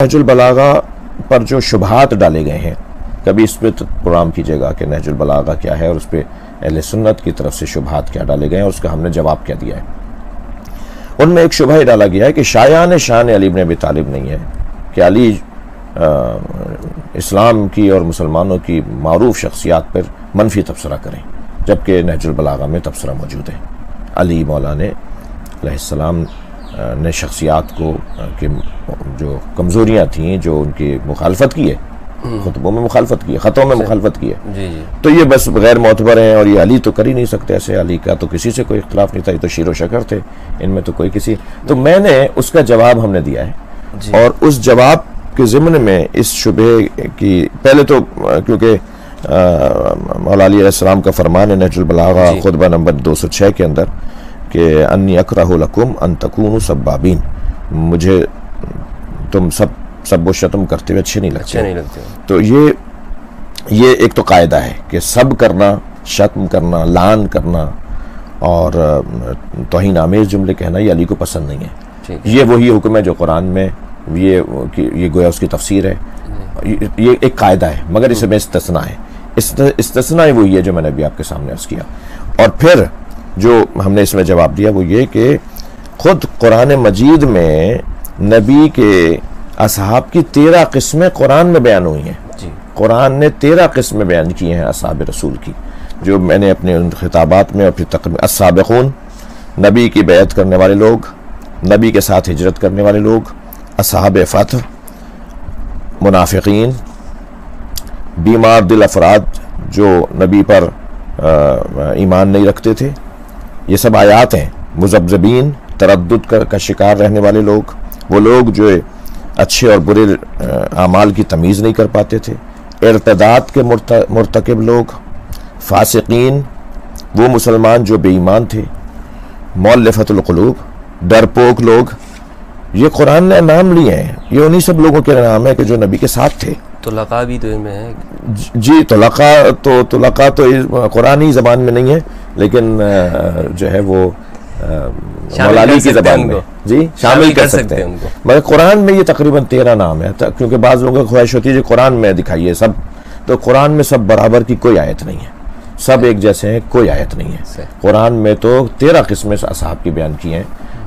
नहजुल बलागा पर जो शुबहात डाले गए हैं, कभी इस पर तो प्रोग्राम कीजिएगा कि नहजुल बलागा क्या है और उस पर अहले सुन्नत की तरफ से शुबहात क्या डाले गए हैं और उसका हमने जवाब क्या दिया है। उनमें एक शुबहा ही डाला गया है कि शायान शान अली इब्न अबी तालिब नहीं है, कि अली इस्लाम की और मुसलमानों की मारूफ शख्सियात पर मनफी तबसरा करें, जबकि नहजुल बलागा में तबसरा मौजूद है। अली मौलाना अलैहिस्सलाम ने शख्सियात को कि जो कमज़ोरियाँ थीं, जो उनकी मुखालफत की है, खुतबों में मुखालफत की है, ख़तों में मुखालफत की है, तो ये बस गैर मोतबर हैं और ये अली तो कर ही नहीं सकते ऐसे। अली का तो किसी से कोई इख्तलाफ नहीं था, ये तो शीरो शकर थे, इनमें तो कोई किसी। तो मैंने उसका जवाब हमने दिया है और उस जवाब के ज़िम्न में इस शुबे की पहले तो क्योंकि मौला अली अलैहिस्सलाम का फरमान है नहजुल बलागा खुतबा नंबर 206 के अंदर कि अन्नी अकरहु लकुम अन तकूनु सब्बाबीन, मुझे तुम सब शतम करते हुए अच्छे नहीं लगते। तो ये एक तो कायदा है कि सब करना, शत्म करना, लान करना और तौहीन आमेज जुमले कहना ये अली को पसंद नहीं है। ये वही हुक्म है जो कुरान में ये गोया उसकी तफसीर है, ये एक कायदा है, मगर इसमें इस्तिस्ना है। इस्तिस्ना वही है जो मैंने अभी आपके सामने अर्ज़ किया। और फिर जो हमने इसमें जवाब दिया वो ये कि खुद कुरान मजीद में नबी के असहाब की 13 किस्में कुरान में बयान हुई हैं। कुरान ने 13 किस्में बयान की हैं असहाब रसूल की, जो मैंने अपने उन खिताबात में और फिर तक अस्साबिकून, नबी की बैत करने वाले लोग, नबी के साथ हिजरत करने वाले लोग, असहाब फतह, मुनाफिकीन, बीमार दिल अफराद जो नबी पर ईमान नहीं रखते थे, ये सब आयात हैं। मुज़ब्ज़बीन, तरद्दुद का शिकार रहने वाले लोग, वो लोग जो अच्छे और बुरे आमाल की तमीज़ नहीं कर पाते थे, इर्तिदाद के मुर्तकिब लोग, फासिकीन, वो मुसलमान जो बेईमान थे, मुअल्लिफ़तुल क़ुलूब, डरपोक लोग, ये कुरान ने नाम लिए हैं। ये उन्हीं सब लोगों के नाम है कि जो नबी के साथ थे। तुलका भी तो इनमें है जी। तुलका तो कुरानी ज़बान में नहीं है, लेकिन जो है वो मौलानी की ज़बान में जी शामिल कर सकते हैं उनको। मगर कुरान में ये तकरीबन 13 नाम है, क्योंकि बाज़ लोगों की ख्वाहिश होती है जो कुरान में दिखाइए सब, तो कुरान में सब बराबर की कोई आयत नहीं है, सब एक जैसे हैं, कोई आयत नहीं है। कुरान में तो 13 किस्में असहाब की बयान की हैं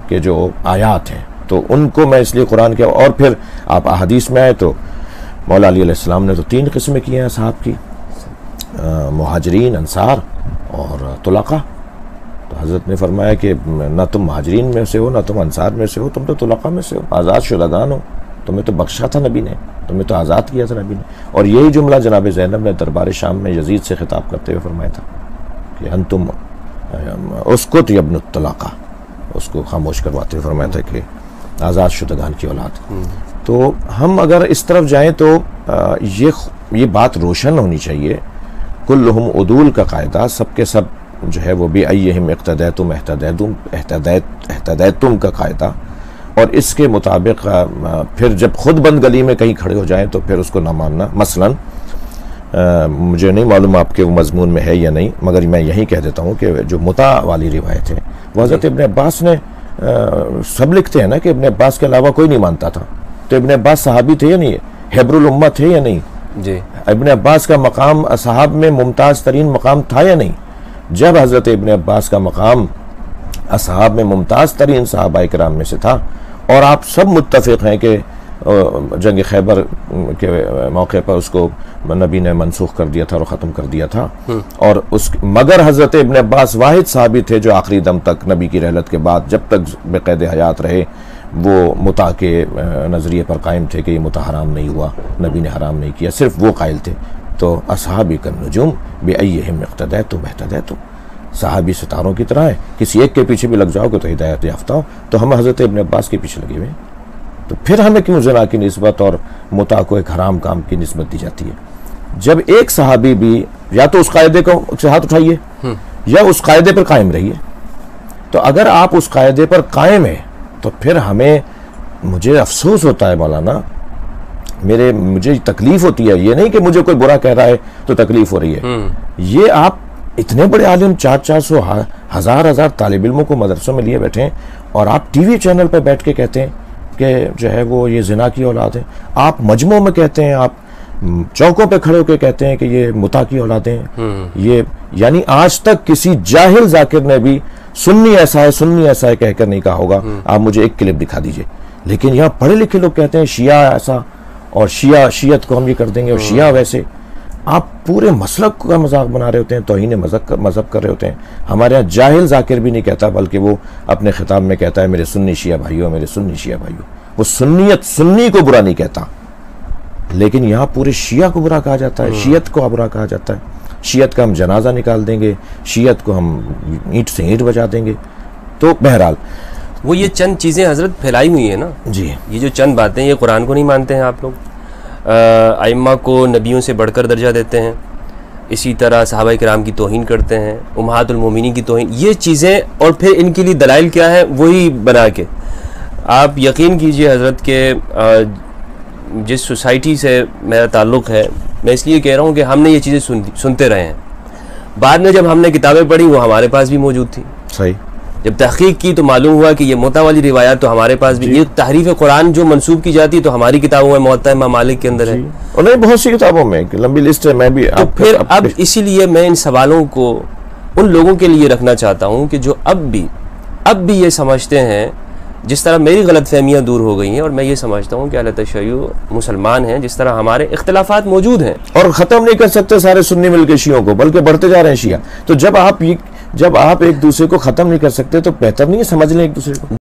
कि जो आयात हैं, तो उनको मैं इसलिए कुरान के। और फिर आप अहादीस में आए तो मौला अली अलैहिस्सलाम ने तो 3 किस्में की हैं असहाब की, मुहाजिरीन, अंसार और तुलका। तो हज़रत ने फरमाया कि ना तुम मुहाजिरीन में से हो, ना तुम अंसार में से हो, तुम तो तुलका में से हो, आज़ाद शुदगान हो, तुम्हें तो बख्शा था नबी ने, तुम्हें तो आज़ाद किया था नबी ने। और यही जुमला जनाब ज़ैनब ने दरबार शाम में यजीद से खिताब करते हुए फरमाया था कि अंतुम उसकुत यब्न तुलका, उसको खामोश करवाते हुए फरमाया था कि आज़ाद शुदगान की औलाद। तो हम अगर इस तरफ जाएं तो ये बात रोशन होनी चाहिए। कुल्लुहुम उदूल का कायदा, सबके सब जो है वो भी अय्यहिम इक़्तदैतुम एहतदैतुम का कायदा, और इसके मुताबिक फिर जब खुद बंद गली में कहीं खड़े हो जाएं तो फिर उसको ना मानना। मसलन मुझे नहीं मालूम आपके वो मजमून में है या नहीं, मगर मैं यही कह देता हूँ कि जो मुता वाली रिवायत है वो हज़रत इब्न अब्बास ने, सब लिखते हैं ना कि इब्न अब्बास के अलावा कोई नहीं मानता था, तो इब्न अब्बास सहाबी थे या नहीं, हिब्रुल उम्मत थे या नहीं जी। इब्न अब्बास का मकाम असहाब में मुमताज़ तरीन मकाम था या नहीं। जब हज़रत इब्न अब्बास का मकाम असहाब में मुमताज़ तरीन सहाबा इकराम में से था, और आप सब मुत्तफ़िक़ हैं कि जंग खैबर के मौके पर उसको नबी ने मनसूख कर दिया था और ख़त्म कर दिया था, और मगर हज़रत इब्न अब्बास वाहिद साहबी थे जो आखिरी दम तक नबी की रहलत के बाद जब तक बेक़ैद हयात रहे वो मुता के नज़रिए पर कायम थे कि ये मुता हराम नहीं हुआ, नबी ने हराम नहीं किया, सिर्फ वो कायल थे। तो असहाबी कन्नुजुम बिअय्यहिम इक़्तदैतुम एहतदैतुम, सहाबी सितारों की तरह है, किसी एक के पीछे भी लग जाओगे तो हिदायत याफ्ता हो। तो हम हज़रत इब्न अब्बास के पीछे लगे हुए, तो फिर हमें क्यों ज़िना की निस्बत और मुता को एक हराम काम की निस्बत दी जाती है? जब एक सहाबी भी या तो उस कायदे को से हाथ उठाइए या उस कायदे पर कायम रहिए। तो अगर आप उस कायदे पर कायम है तो फिर मुझे अफसोस होता है मौलाना, मुझे तकलीफ होती है। ये नहीं कि मुझे कोई बुरा कह रहा है तो तकलीफ हो रही है, ये आप इतने बड़े आलिम 400-400 हज़ार तालिब इल्मों को मदरसों में लिए बैठे हैं और आप टीवी चैनल पर बैठ के कहते हैं कि जो है वो ये जिना की औलाद है। आप मजमों में कहते हैं, आप चौकों पे खड़े होकर कहते हैं कि ये मुता की औलादें हैं। ये यानी आज तक किसी जाहिल जाकिर ने भी सुन्नी ऐसा है, सुन्नी ऐसा है कहकर नहीं कहा होगा। आप मुझे एक क्लिप दिखा दीजिए। लेकिन यहाँ पढ़े लिखे लोग कहते हैं शिया ऐसा, और शियत को हम ये कर देंगे, और शिया वैसे। आप पूरे मसलक का मजाक बना रहे होते हैं, तौहीन मजहब कर रहे होते हैं। हमारे यहाँ जाहिल जाकिर भी नहीं कहता, बल्कि वो अपने खिताब में कहता है मेरे सुन्नी शिया भाइयों, मेरे सुन्नी शिया भाइयों। वो सुन्नी को बुरा नहीं कहता, लेकिन यहाँ पूरे शिया को बुरा कहा जाता है, शियत को बुरा कहा जाता है। शियत का हम जनाजा निकाल देंगे, शियत को हम ईंट से ईंट बजा देंगे। तो बहरहाल वो ये चंद चीज़ें हजरत फैलाई हुई है ना जी, ये जो चंद बातें, ये कुरान को नहीं मानते हैं आप लोग, आइम्मा को नबियों से बढ़कर दर्जा देते हैं, इसी तरह सहाबा किराम की तौहीन करते हैं, उम्महातुल मोमिनीन की तौहीन, ये चीज़ें। और फिर इनके लिए दलाइल क्या है वही बना के आप यकीन कीजिए हजरत के जिस सोसाइटी से मेरा ताल्लुक़ है, मैं इसलिए कह रहा हूँ कि हमने ये चीज़ें सुनते रहे हैं। बाद में जब हमने किताबें पढ़ी वो हमारे पास भी मौजूद थी। सही। जब तहकीक की तो मालूम हुआ कि ये मुता वाली रिवायात तो हमारे पास भी, ये तहरीफ कुरान जो मंसूब की जाती है तो हमारी किताबों में, मुअत्ता इमाम मालिक के अंदर है, और नहीं बहुत सी किताबों में, लंबी लिस्ट है। मैं भी तो फिर अब इसीलिए मैं इन सवालों को उन लोगों के लिए रखना चाहता हूँ कि जो अब भी ये समझते हैं, जिस तरह मेरी गलतफहमियाँ दूर हो गई हैं, और मैं ये समझता हूँ कि अहले तशय्युअ मुसलमान हैं, जिस तरह हमारे इख्तिलाफात मौजूद हैं, और ख़त्म नहीं कर सकते सारे सुन्नी मिलके शियों को, बल्कि बढ़ते जा रहे हैं शिया। तो जब आप एक दूसरे को ख़त्म नहीं कर सकते तो बेहतर नहीं है समझ लें एक दूसरे को।